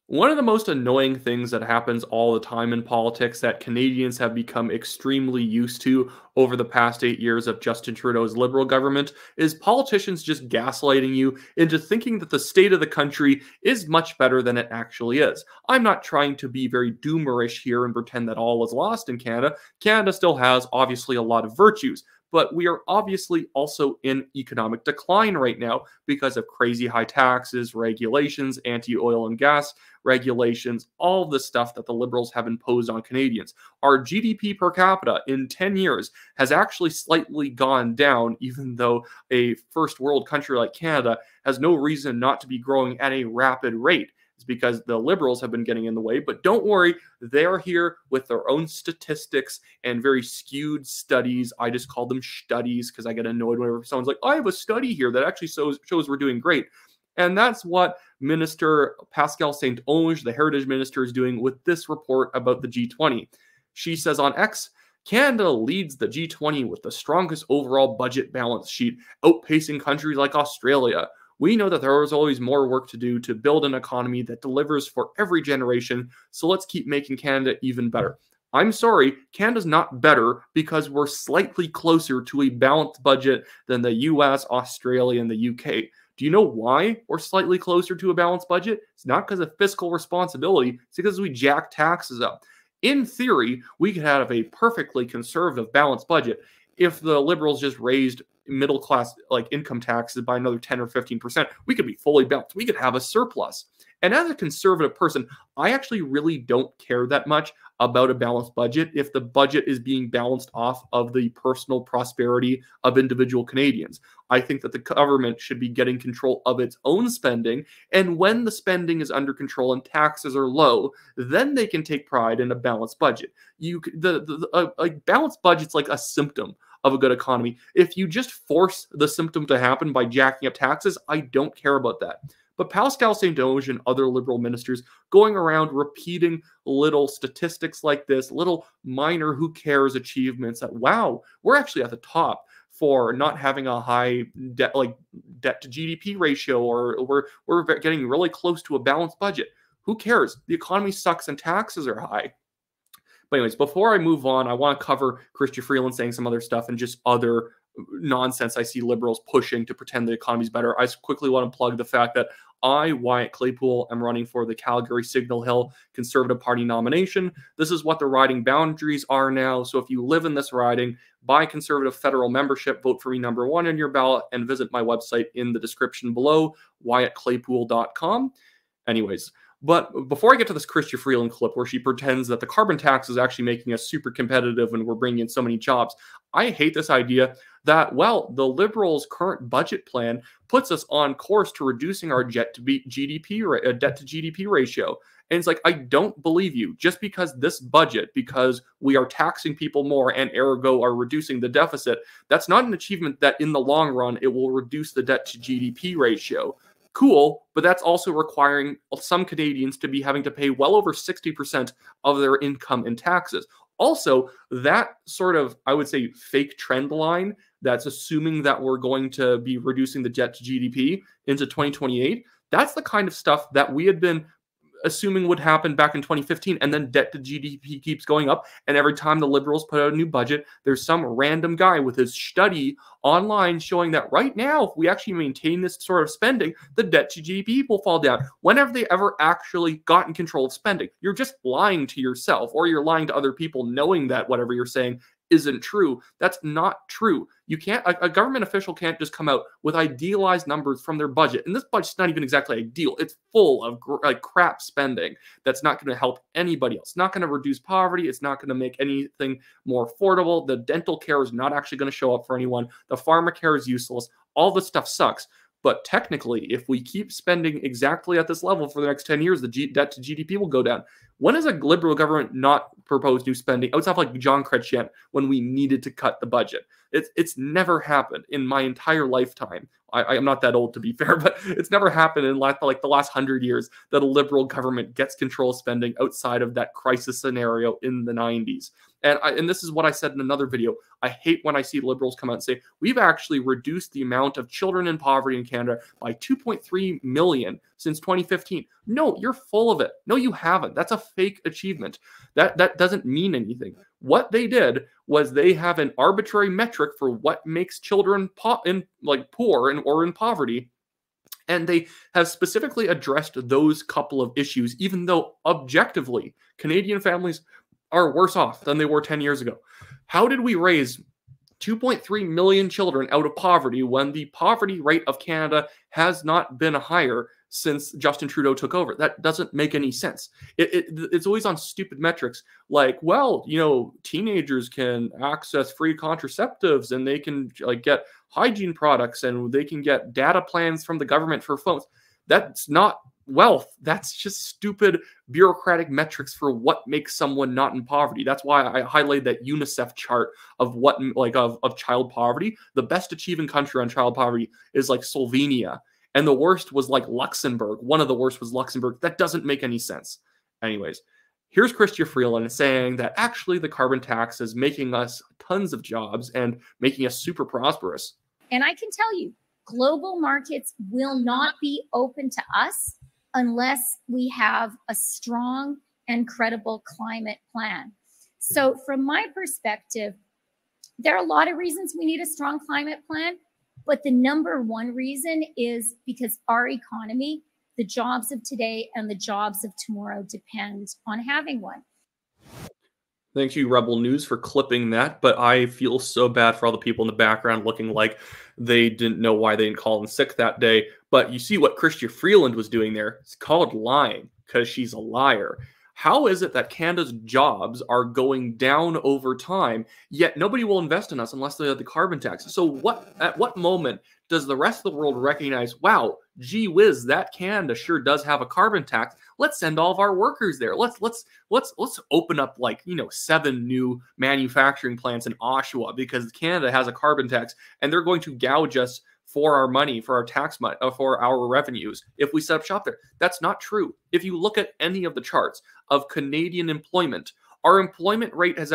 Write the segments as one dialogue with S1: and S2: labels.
S1: One of the most annoying things that happens all the time in politics that Canadians have become extremely used to over the past 8 years of Justin Trudeau's Liberal government is politicians just gaslighting you into thinking that the state of the country is much better than it actually is. I'm not trying to be very doomerish here and pretend that all is lost in Canada. Canada still has obviously a lot of virtues. But we are obviously also in economic decline right now because of crazy high taxes, regulations, anti-oil and gas regulations, all the stuff that the Liberals have imposed on Canadians. Our GDP per capita in 10 years has actually slightly gone down, even though a first world country like Canada has no reason not to be growing at a rapid rate. It's because the Liberals have been getting in the way. But don't worry, they're here with their own statistics and very skewed studies. I just call them studies because I get annoyed whenever someone's like, I have a study here that actually shows we're doing great. And that's what Minister Pascale St-Onge, the Heritage Minister, is doing with this report about the G20. She says on X, Canada leads the G20 with the strongest overall budget balance sheet, outpacing countries like Australia. We know that there is always more work to do to build an economy that delivers for every generation, so let's keep making Canada even better. I'm sorry, Canada's not better because we're slightly closer to a balanced budget than the US, Australia, and the UK. Do you know why we're slightly closer to a balanced budget? It's not because of fiscal responsibility, it's because we jack taxes up. In theory, we could have a perfectly conservative balanced budget if the Liberals just raised middle class income taxes by another 10 or 15%. We could be fully balanced. We could have a surplus. And as a conservative person, I actually really don't care that much about a balanced budget if the budget is being balanced off of the personal prosperity of individual Canadians. I think that the government should be getting control of its own spending, and when the spending is under control and taxes are low, then they can take pride in a balanced budget. A balanced budget's like a symptom of a good economy. If you just force the symptom to happen by jacking up taxes, I don't care about that. But Pascale St-Onge and other Liberal ministers going around repeating little statistics like this, little minor who cares achievements that, wow, we're actually at the top for not having a high debt to GDP ratio, or we're getting really close to a balanced budget. Who cares? The economy sucks and taxes are high. But anyways, before I move on, I want to cover Chrystia Freeland saying some other stuff and just other nonsense I see Liberals pushing to pretend the economy's better. I just quickly want to plug the fact that I, Wyatt Claypool, am running for the Calgary Signal Hill Conservative Party nomination. This is what the riding boundaries are now. So if you live in this riding, buy Conservative federal membership, vote for me #1 in your ballot, and visit my website in the description below, wyattclaypool.com. Anyways, but before I get to this Chrystia Freeland clip where she pretends that the carbon tax is actually making us super competitive and we're bringing in so many jobs, I hate this idea that, well, the Liberals' current budget plan puts us on course to reducing our debt to GDP ratio. And it's like, I don't believe you. Just because this budget, because we are taxing people more and ergo are reducing the deficit, that's not an achievement that in the long run it will reduce the debt to GDP ratio. Cool, but that's also requiring some Canadians to be having to pay well over 60% of their income in taxes. Also, that sort of, I would say, fake trend line that's assuming that we're going to be reducing the debt to GDP into 2028, that's the kind of stuff that we had been assuming would happen back in 2015, and then debt to GDP keeps going up, and every time the Liberals put out a new budget, there's some random guy with his study online showing that right now, if we actually maintain this sort of spending, the debt to GDP will fall down. When have they ever actually gotten control of spending? You're just lying to yourself, or you're lying to other people knowing that whatever you're saying isn't true. That's not true. You can't, a government official can't just come out with idealized numbers from their budget. And this budget's not even exactly ideal. It's full of crap spending that's not going to help anybody else. It's not going to reduce poverty. It's not going to make anything more affordable. The dental care is not actually going to show up for anyone. The pharmacare is useless. All this stuff sucks. But technically, if we keep spending exactly at this level for the next 10 years, the debt to GDP will go down. When has a Liberal government not proposed new spending outside of like John Chrétien when we needed to cut the budget? It's never happened in my entire lifetime. I'm not that old, to be fair, but it's never happened in like the last 100 years that a Liberal government gets control of spending outside of that crisis scenario in the 90s. And this is what I said in another video. I hate when I see liberals come out and say, we've actually reduced the amount of children in poverty in Canada by 2.3 million since 2015. No, you're full of it. No, you haven't. That's a fake achievement. That doesn't mean anything. What they did was they have an arbitrary metric for what makes children poor or in poverty. And they have specifically addressed those couple of issues, even though objectively, Canadian families are worse off than they were 10 years ago. How did we raise 2.3 million children out of poverty when the poverty rate of Canada has not been higher since Justin Trudeau took over? That doesn't make any sense. It's always on stupid metrics like, well, teenagers can access free contraceptives and they can get hygiene products and they can get data plans from the government for phones. That's not wealth. That's just stupid bureaucratic metrics for what makes someone not in poverty. That's why I highlighted that UNICEF chart of of child poverty. The best achieving country on child poverty is Slovenia, and the worst was Luxembourg. One of the worst was Luxembourg. That doesn't make any sense. Anyways, here's Chrystia Freeland saying that actually the carbon tax is making us tons of jobs and making us super prosperous.
S2: And I can tell you, global markets will not be open to us unless we have a strong and credible climate plan. So from my perspective, there are a lot of reasons we need a strong climate plan, but the number one reason is because our economy, the jobs of today and the jobs of tomorrow depend on having one.
S1: Thank you, Rebel News, for clipping that, but I feel so bad for all the people in the background looking like they didn't know why they didn't call in sick that day. But you see what Chrystia Freeland was doing there. It's called lying, because she's a liar. How is it that Canada's jobs are going down over time, yet nobody will invest in us unless they have the carbon tax? So at what moment does the rest of the world recognize, wow, gee whiz, that Canada sure does have a carbon tax. Let's send all of our workers there. Let's open up 7 new manufacturing plants in Oshawa because Canada has a carbon tax and they're going to gouge us for our money, for our tax money, for our revenues if we set up shop there. That's not true. If you look at any of the charts of Canadian employment, our unemployment rate has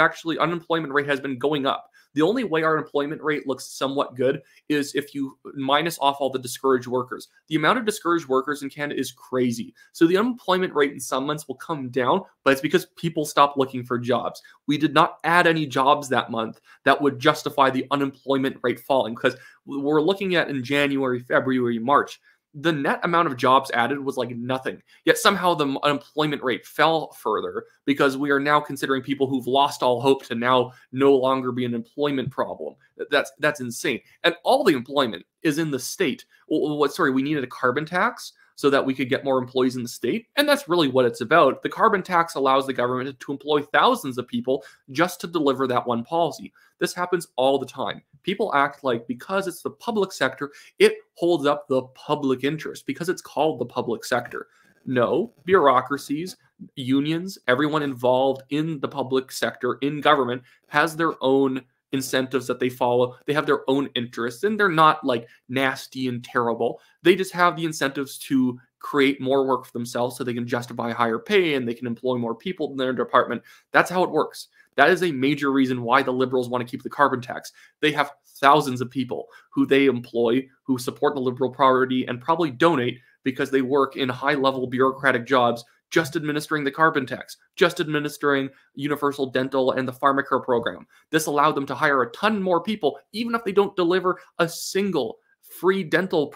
S1: been going up. The only way our employment rate looks somewhat good is if you minus off all the discouraged workers. The amount of discouraged workers in Canada is crazy. So the unemployment rate in some months will come down, but it's because people stop looking for jobs. We did not add any jobs that month that would justify the unemployment rate falling, because we're looking at in January, February, March, the net amount of jobs added was nothing. Yet somehow the unemployment rate fell further because we are now considering people who've lost all hope to now no longer be an employment problem. That's insane. And all the employment is in the state. We needed a carbon tax so that we could get more employees in the state. And that's really what it's about. The carbon tax allows the government to employ thousands of people just to deliver that one policy. This happens all the time. People act like because it's the public sector, it holds up the public interest because it's called the public sector. No, bureaucracies, unions, everyone involved in the public sector, in government, has their own incentives that they follow. They have their own interests, and they're not nasty and terrible. They just have the incentives to create more work for themselves so they can justify higher pay and they can employ more people in their department. That's how it works. That is a major reason why the Liberals want to keep the carbon tax. They have thousands of people who they employ who support the Liberal Party and probably donate because they work in high-level bureaucratic jobs just administering the carbon tax, just administering universal dental and the pharmacare program. This allowed them to hire a ton more people, even if they don't deliver a single free dental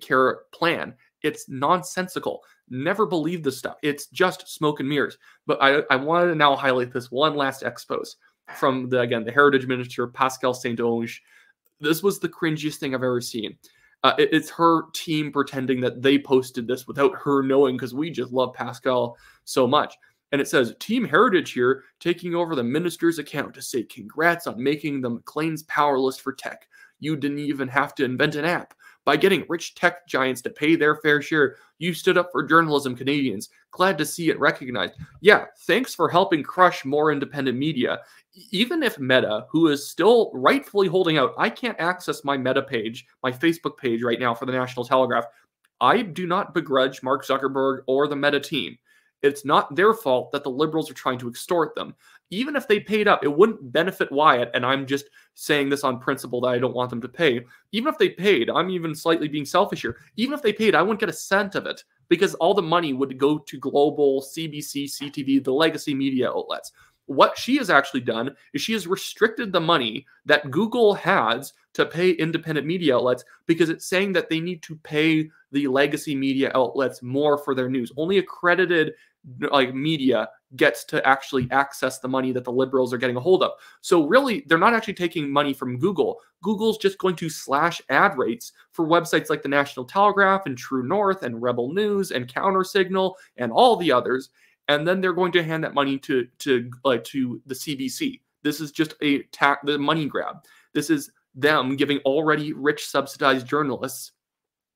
S1: care plan. It's nonsensical. Never believe this stuff. It's just smoke and mirrors. But I wanted to now highlight this one last expose from the Heritage Minister, Pascal Saint-Onge. This was the cringiest thing I've ever seen. It's her team pretending that they posted this without her knowing, because we just love Pascal so much. And it says, Team Heritage here taking over the minister's account to say congrats on making the McLeans powerless for tech. You didn't even have to invent an app. By getting rich tech giants to pay their fair share, you stood up for journalism Canadians. Glad to see it recognized. Yeah, thanks for helping crush more independent media. Even if Meta, who is still rightfully holding out, I can't access my Meta page, my Facebook page right now for the National Telegraph. I do not begrudge Mark Zuckerberg or the Meta team. It's not their fault that the Liberals are trying to extort them. Even if they paid up, it wouldn't benefit Wyatt, and I'm just saying this on principle that I don't want them to pay. Even if they paid, I'm even slightly being selfish here. Even if they paid, I wouldn't get a cent of it because all the money would go to Global, CBC, CTV, the legacy media outlets. What she has actually done is she has restricted the money that Google has to pay independent media outlets because it's saying that they need to pay the legacy media outlets more for their news. Only accredited media gets to actually access the money that the Liberals are getting a hold of. So really, they're not actually taking money from Google. Google's just going to slash ad rates for websites like the National Telegraph and True North and Rebel News and Counter Signal and all the others. And then they're going to hand that money to the CBC. This is just the money grab. This is them giving already rich subsidized journalists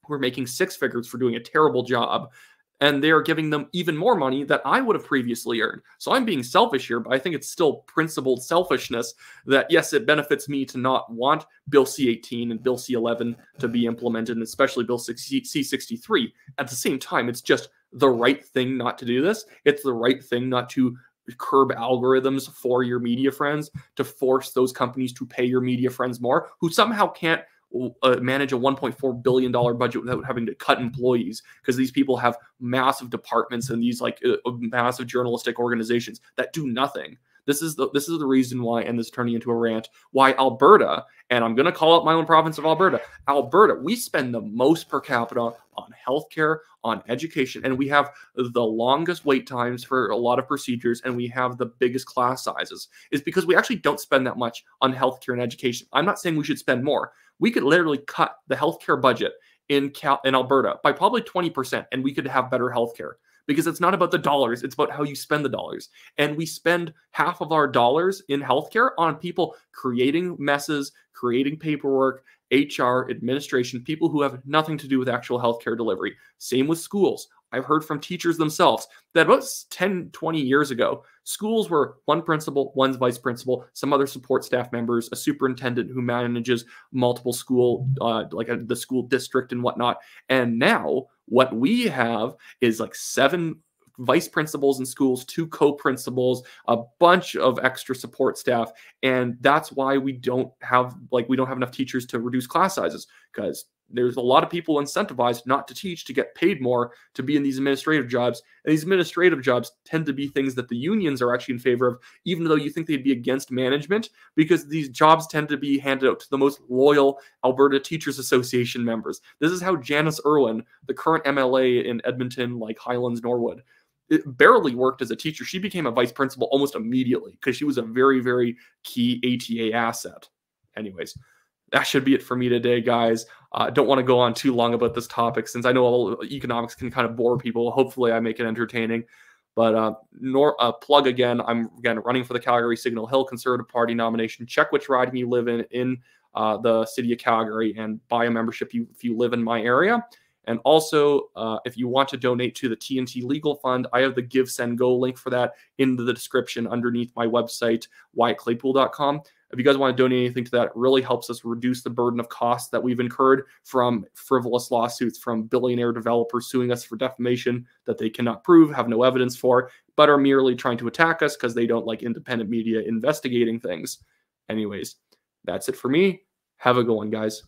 S1: who are making six figures for doing a terrible job, and they are giving them even more money that I would have previously earned. So I'm being selfish here, but I think it's still principled selfishness that, yes, it benefits me to not want Bill C-18 and Bill C-11 to be implemented, and especially Bill C-63. At the same time, it's just the right thing not to do this. It's the right thing not to curb algorithms for your media friends, to force those companies to pay your media friends more, who somehow can't manage a $1.4 billion budget without having to cut employees, because these people have massive departments and these massive journalistic organizations that do nothing. This is the reason why, and this is turning into a rant, why Alberta, and I'm going to call out my own province of Alberta, we spend the most per capita on healthcare, on education, and we have the longest wait times for a lot of procedures, and we have the biggest class sizes. Is because we actually don't spend that much on healthcare and education. I'm not saying we should spend more. We could literally cut the healthcare budget in Alberta by probably 20%, and we could have better healthcare. Because it's not about the dollars, it's about how you spend the dollars. And we spend half of our dollars in healthcare on people creating messes, creating paperwork, HR, administration, people who have nothing to do with actual healthcare delivery. Same with schools. I've heard from teachers themselves that about 10, 20 years ago, schools were one principal, one's vice principal, some other support staff members, a superintendent who manages multiple school, the school district and whatnot. And now what we have is like 7 vice principals in schools, 2 co-principals, a bunch of extra support staff. And that's why we don't have enough teachers to reduce class sizes, because there's a lot of people incentivized not to teach to get paid more to be in these administrative jobs. And these administrative jobs tend to be things that the unions are actually in favor of, even though you think they'd be against management, because these jobs tend to be handed out to the most loyal Alberta Teachers Association members. This is how Janice Irwin, the current MLA in Edmonton, like Highlands, Norwood, it barely worked as a teacher. She became a vice principal almost immediately because she was a very, very key ATA asset. Anyways, that should be it for me today, guys. I don't want to go on too long about this topic since I know economics can kind of bore people. Hopefully I make it entertaining. But plug again, I'm running for the Calgary Signal Hill Conservative Party nomination. Check which riding you live in the city of Calgary and buy a membership if you live in my area. And also, if you want to donate to the TNT Legal Fund, I have the Give, Send, Go link for that in the description underneath my website, wyattclaypool.com. If you guys want to donate anything to that, it really helps us reduce the burden of costs that we've incurred from frivolous lawsuits from billionaire developers suing us for defamation that they cannot prove, have no evidence for, but are merely trying to attack us because they don't like independent media investigating things. Anyways, that's it for me. Have a good one, guys.